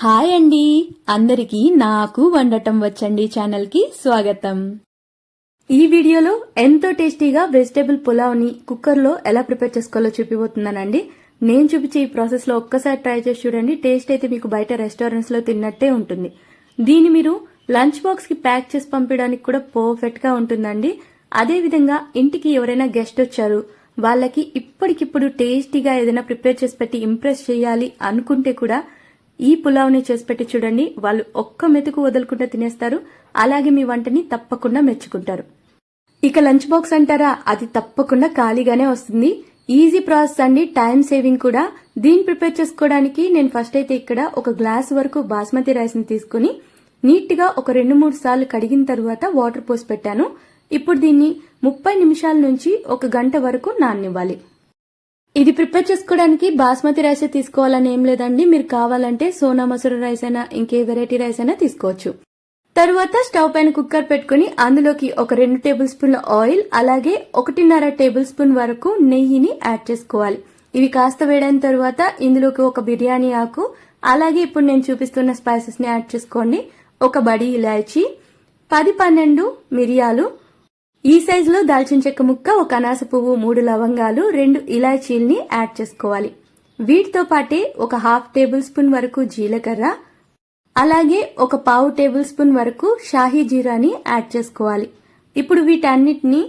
Hi అండి, అందరికీ నాకు వండటం వచ్చండి ఛానల్కి స్వాగతం. ఈ వీడియోలో ఎంతో టేస్టీగా వెజిటేబుల్ పులావ్ని కుక్కర్లో ఎలా ప్రిపేర్ చేసుకోవాలో చూపిపోతున్నానండి. నేను చూపించే ఈ ప్రాసెస్లో ఒక్కసారి ట్రై చేసి చూడండి. టేస్ట్ అయితే మీకు బయట రెస్టారెంట్స్లో తిన్నట్టే ఉంటుంది. దీన్ని మీరు లంచ్ బాక్స్కి ప్యాక్ చేసి పంపించడానికి కూడా పర్ఫెక్ట్గా ఉంటుందండి. అదేవిధంగా ఇంటికి ఎవరైనా గెస్ట్ వచ్చారు, వాళ్ళకి ఇప్పటికిప్పుడు టేస్టీగా ఏదైనా ప్రిపేర్ చేసి పెట్టి ఇంప్రెస్ చేయాలి అనుకుంటే కూడా ఈ పులావ్ని చేసి పెట్టి చూడండి. వాళ్ళు ఒక్క మెతుకు వదలకుండా తినేస్తారు. అలాగే మీ వంటని తప్పకుండా మెచ్చుకుంటారు. ఇక లంచ్ బాక్స్ అంటారా, అది తప్పకుండా ఖాళీగానే వస్తుంది. ఈజీ ప్రాసెస్ అండి, టైం సేవింగ్ కూడా. దీన్ని ప్రిపేర్ చేసుకోవడానికి నేను ఫస్ట్ అయితే ఇక్కడ ఒక గ్లాస్ వరకు బాస్మతి రైస్ ని తీసుకుని నీట్ గా ఒక 2-3 సార్లు కడిగిన తర్వాత వాటర్ పోసి పెట్టాను. ఇప్పుడు దీన్ని 30 నిమిషాల నుంచి 1 గంట వరకు నాననివ్వాలి. ఇది ప్రిపేర్ చేసుకోవడానికి బాస్మతి రైస్ తీసుకోవాలని ఏం లేదండి. మీరు కావాలంటే సోనా మసూర రైస్ అయినా ఇంకే వెరైటీ రైస్ అయినా తీసుకోవచ్చు. తరువాత స్టవ్ పైన కుక్కర్ పెట్టుకుని అందులోకి ఒక 2 టేబుల్ స్పూన్ల ఆయిల్, అలాగే 1.5 టేబుల్ స్పూన్ వరకు నెయ్యిని యాడ్ చేసుకోవాలి. ఇవి కాస్త వేడైన తర్వాత ఇందులోకి ఒక బిర్యానీ ఆకు, అలాగే ఇప్పుడు నేను చూపిస్తున్న స్పైసెస్ ని యాడ్ చేసుకోండి. ఒక బడి ఇలాచీ, 10-12 మిరియాలు, ఈ సైజులో దాల్చిన చెక్క ముక్క, ఒక అనాస పువ్వు, 3 లవంగాలు, 2 ఇలాచీల్ని యాడ్ చేసుకోవాలి. వీటితో పాటే ఒక 1/2 టేబుల్ స్పూన్ వరకు జీలకర్ర, అలాగే ఒక 1/4 టేబుల్ స్పూన్ వరకు షాహీ జీరాని యాడ్ చేసుకోవాలి. ఇప్పుడు వీటన్నిటిని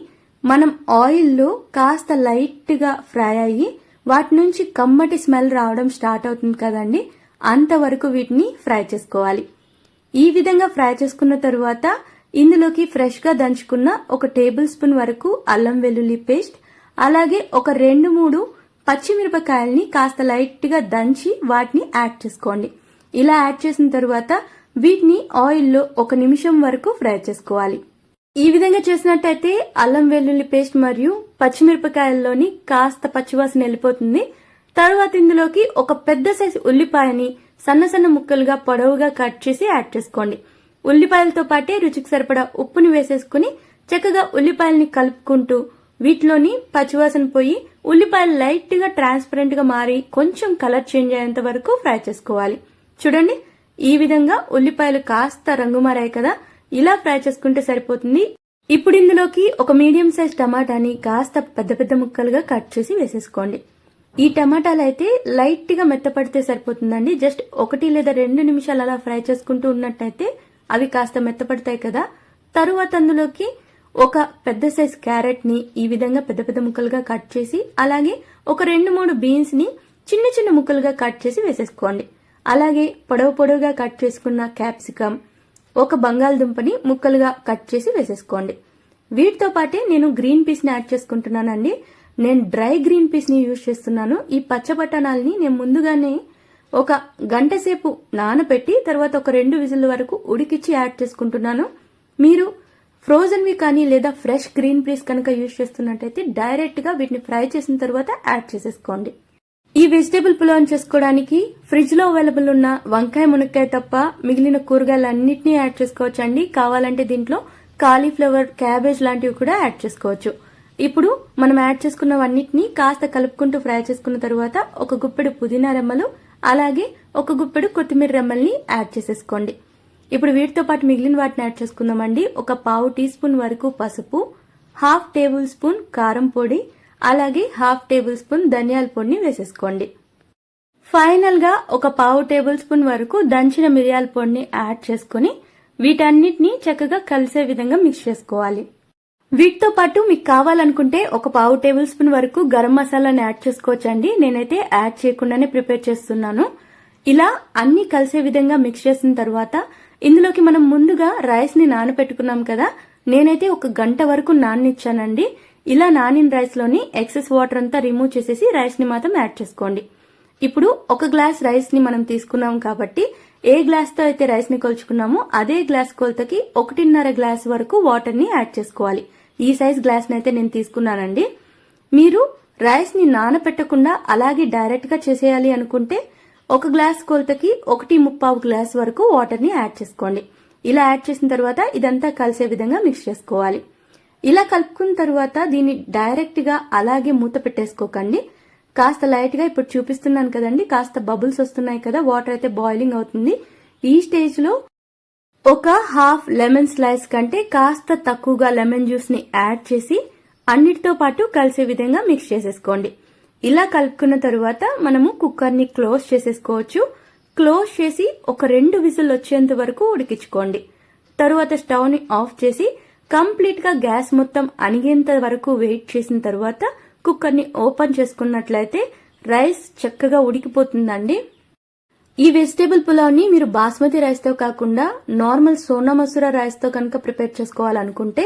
మనం ఆయిల్లో కాస్త లైట్ గా ఫ్రై అయ్యి వాటి నుంచి కమ్మటి స్మెల్ రావడం స్టార్ట్ అవుతుంది కదండి, అంతవరకు వీటిని ఫ్రై చేసుకోవాలి. ఈ విధంగా ఫ్రై చేసుకున్న తరువాత ఇందులోకి ఫ్రెష్ గా దంచుకున్న ఒక టేబుల్ స్పూన్ వరకు అల్లం వెల్లుల్లి పేస్ట్, అలాగే ఒక 2-3 పచ్చిమిరపకాయల్ని కాస్త లైట్ గా దంచి వాటిని యాడ్ చేసుకోండి. ఇలా యాడ్ చేసిన తరువాత వీటిని ఆయిల్లో 1 నిమిషం వరకు ఫ్రై చేసుకోవాలి. ఈ విధంగా చేసినట్టయితే అల్లం వెల్లుల్లి పేస్ట్ మరియు పచ్చిమిరపకాయల్లోని కాస్త పచ్చివాసన వెళ్ళిపోతుంది. తరువాత ఇందులోకి ఒక పెద్ద సైజు ఉల్లిపాయని సన్న సన్న ముక్కలుగా పొడవుగా కట్ చేసి యాడ్ చేసుకోండి. ఉల్లిపాయలతో పాటే రుచికి సరిపడా ఉప్పుని వేసేసుకుని చక్కగా ఉల్లిపాయల్ని కలుపుకుంటూ వీటిలోని పచ్చివాసన పోయి ఉల్లిపాయలు లైట్ గా ట్రాన్స్పరెంట్ గా మారి కొంచెం కలర్ చేంజ్ అయ్యేంత వరకు ఫ్రై చేసుకోవాలి. చూడండి, ఈ విధంగా ఉల్లిపాయలు కాస్త రంగు మారాయి కదా, ఇలా ఫ్రై చేసుకుంటే సరిపోతుంది. ఇప్పుడు ఇందులోకి ఒక మీడియం సైజ్ టమాటాని కాస్త పెద్ద పెద్ద ముక్కలుగా కట్ చేసి వేసేసుకోండి. ఈ టమాటాలు అయితే లైట్ గా మెత్తపడితే సరిపోతుందండి. జస్ట్ 1 లేదా 2 నిమిషాలు అలా ఫ్రై చేసుకుంటూ ఉన్నట్టయితే అవి కాస్త మెత్తపడతాయి కదా. తరువాత అందులోకి ఒక పెద్ద సైజ్ క్యారెట్ ని ఈ విధంగా పెద్ద పెద్ద ముక్కలుగా కట్ చేసి, అలాగే ఒక 2-3 బీన్స్ ని చిన్న చిన్న ముక్కలుగా కట్ చేసి వేసేసుకోండి. అలాగే పొడవుగా కట్ చేసుకున్న క్యాప్సికమ్, ఒక బంగాళదుంపని ముక్కలుగా కట్ చేసి వేసేసుకోండి. వీటితో పాటే నేను గ్రీన్ పీస్ ని యాడ్ చేసుకుంటున్నానండి. నేను డ్రై గ్రీన్ పీస్ ని యూజ్ చేస్తున్నాను. ఈ పచ్చ బఠానాల్ని నేను ముందుగానే 1 గంట సేపు నానబెట్టి తర్వాత ఒక 2 విజిల్ వరకు ఉడికిచ్చి యాడ్ చేసుకుంటున్నాను. మీరు ఫ్రోజన్ వి కానీ లేదా ఫ్రెష్ గ్రీన్ పీస్ కనుక యూజ్ చేస్తున్నట్టయితే డైరెక్ట్ గా వీటిని ఫ్రై చేసిన తర్వాత యాడ్ చేసేసుకోండి. ఈ వెజిటేబుల్ పులావ్ చేసుకోవడానికి ఫ్రిడ్జ్ లో అవైలబుల్ ఉన్న వంకాయ, మునక్కాయ తప్ప మిగిలిన కూరగాయలన్నింటినీ యాడ్ చేసుకోవచ్చండి. కావాలంటే దీంట్లో కాలీఫ్లవర్, క్యాబేజ్ లాంటివి కూడా యాడ్ చేసుకోవచ్చు. ఇప్పుడు మనం యాడ్ చేసుకున్నవన్నిటిని కాస్త కలుపుకుంటూ ఫ్రై చేసుకున్న తర్వాత ఒక గుప్పెడు పుదీనా రెమ్మలు, అలాగే ఒక గుప్పెడు కొత్తిమీర రెమ్మల్ని యాడ్ చేసేసుకోండి. ఇప్పుడు వీటితో పాటు మిగిలిన వాటిని యాడ్ చేసుకుందామండి. ఒక 1/4 టీ స్పూన్ వరకు పసుపు, 1/2 టేబుల్ స్పూన్ కారం పొడి, అలాగే 1/2 టేబుల్ స్పూన్ ధనియాల పొడిని వేసేసుకోండి. ఫైనల్ గా ఒక 1/4 టేబుల్ స్పూన్ వరకు దంచిన మిరియాల పొడిని యాడ్ చేసుకుని వీటన్నిటిని చక్కగా కలిసే విధంగా మిక్స్ చేసుకోవాలి. వీటితో పాటు మీకు కావాలనుకుంటే ఒక 1/4 టేబుల్ స్పూన్ వరకు గరం మసాలాని యాడ్ చేసుకోవచ్చండి. నేనైతే యాడ్ చేయకుండానే ప్రిపేర్ చేస్తున్నాను. ఇలా అన్ని కలిసే విధంగా మిక్స్ చేసిన తర్వాత ఇందులోకి మనం ముందుగా రైస్ ని నానబెట్టుకున్నాం కదా, నేనైతే 1 గంట వరకు నాననిచ్చానండి. ఇలా నానిన రైస్ లోని ఎక్సెస్ వాటర్ అంతా రిమూవ్ చేసేసి రైస్ ని మాత్రం యాడ్ చేసుకోండి. ఇప్పుడు 1 గ్లాస్ రైస్ ని మనం తీసుకున్నాం కాబట్టి ఏ గ్లాస్ తో అయితే రైస్ ని కొలుచుకున్నామో అదే గ్లాస్ కొలతకి 1.5 గ్లాస్ వరకు వాటర్ ని యాడ్ చేసుకోవాలి. ఈ సైజ్ గ్లాస్ ని అయితే నేను తీసుకున్నానండి. మీరు రైస్ ని నానపెట్టకుండా అలాగే డైరెక్ట్ గా చేసేయాలి అనుకుంటే 1 గ్లాస్ కొలతకి 1.25 గ్లాస్ వరకు వాటర్ ని యాడ్ చేసుకోండి. ఇలా యాడ్ చేసిన తర్వాత ఇదంతా కలిసే విధంగా మిక్స్ చేసుకోవాలి. ఇలా కలుపుకున్న తర్వాత దీన్ని డైరెక్ట్ గా అలాగే మూత పెట్టేసుకోకండి. కాస్త లైట్ గా ఇప్పుడు చూపిస్తున్నాను కదండి, కాస్త బబుల్స్ వస్తున్నాయి కదా, వాటర్ అయితే బాయిలింగ్ అవుతుంది. ఈ స్టేజ్ లో ఒక హాఫ్ లెమన్ స్లైస్ కంటే కాస్త తక్కువగా లెమన్ జ్యూస్ ని యాడ్ చేసి అన్నిటితో పాటు కలిసే విధంగా మిక్స్ చేసేసుకోండి. ఇలా కలుపుకున్న తరువాత మనము కుక్కర్ ని క్లోజ్ చేసేసుకోవచ్చు. క్లోజ్ చేసి ఒక 2 విజిల్ వచ్చేంత వరకు ఉడికించుకోండి. తరువాత స్టవ్ ని ఆఫ్ చేసి కంప్లీట్ గా గ్యాస్ మొత్తం అణిగేంత వరకు వెయిట్ చేసిన తరువాత కుక్కర్ ని ఓపెన్ చేసుకున్నట్లయితే రైస్ చక్కగా ఉడికిపోతుందండి. ఈ వెజిటేబుల్ పులావ్ ని మీరు బాస్మతి రైస్ తో కాకుండా నార్మల్ సోనా మసూరా రైస్ తో కనుక ప్రిపేర్ చేసుకోవాలనుకుంటే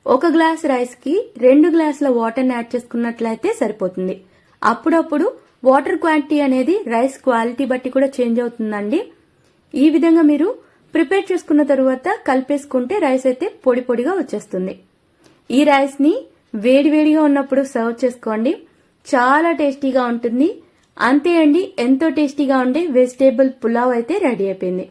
1 గ్లాస్ రైస్ కి 2 గ్లాసుల వాటర్ ని యాడ్ చేసుకున్నట్లయితే సరిపోతుంది. అప్పుడప్పుడు వాటర్ క్వాంటిటీ అనేది రైస్ క్వాలిటీ బట్టి కూడా చేంజ్ అవుతుందండి. ఈ విధంగా మీరు ప్రిపేర్ చేసుకున్న తరువాత కలిపేసుకుంటే రైస్ అయితే పొడి పొడిగా వచ్చేస్తుంది. ఈ రైస్ ని వేడివేడిగా ఉన్నప్పుడు సర్వ్ చేసుకోండి, చాలా టేస్టీగా ఉంటుంది. అంతే అండి, ఎంతో టేస్టీగా ఉండే వెజిటేబుల్ పులావ్ అయితే రెడీ అయిపోయింది.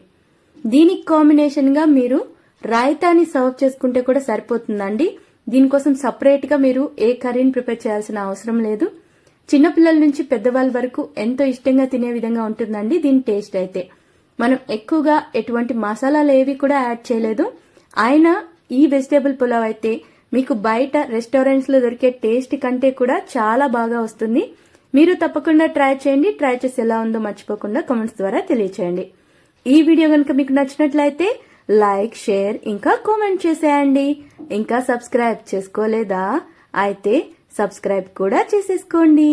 దీనికి కాంబినేషన్ గా మీరు రాయితాని సర్వ్ చేసుకుంటే కూడా సరిపోతుందండి. దీనికోసం సపరేట్ గా మీరు ఏ కర్రీని ప్రిపేర్ చేయాల్సిన అవసరం లేదు. చిన్నపిల్లల నుంచి పెద్దవాళ్ళ వరకు ఎంతో ఇష్టంగా తినే విధంగా ఉంటుందండి దీని టేస్ట్ అయితే. మనం ఎక్కువగా ఎటువంటి మసాలాలు ఏవి కూడా యాడ్ చేయలేదు. అయినా ఈ వెజిటేబుల్ పులావ్ అయితే మీకు బయట రెస్టారెంట్స్ లో దొరికే టేస్ట్ కంటే కూడా చాలా బాగా వస్తుంది. మీరు తప్పకుండా ట్రై చేయండి. ట్రై చేసి ఎలా ఉందో మర్చిపోకుండా కామెంట్స్ ద్వారా తెలియచేయండి. ఈ వీడియో కనుక మీకు నచ్చినట్లయితే లైక్, షేర్ ఇంకా కామెంట్ చేసేయండి. ఇంకా సబ్స్క్రైబ్ చేసుకోలేదా? అయితే సబ్స్క్రైబ్ కూడా చేసేసుకోండి.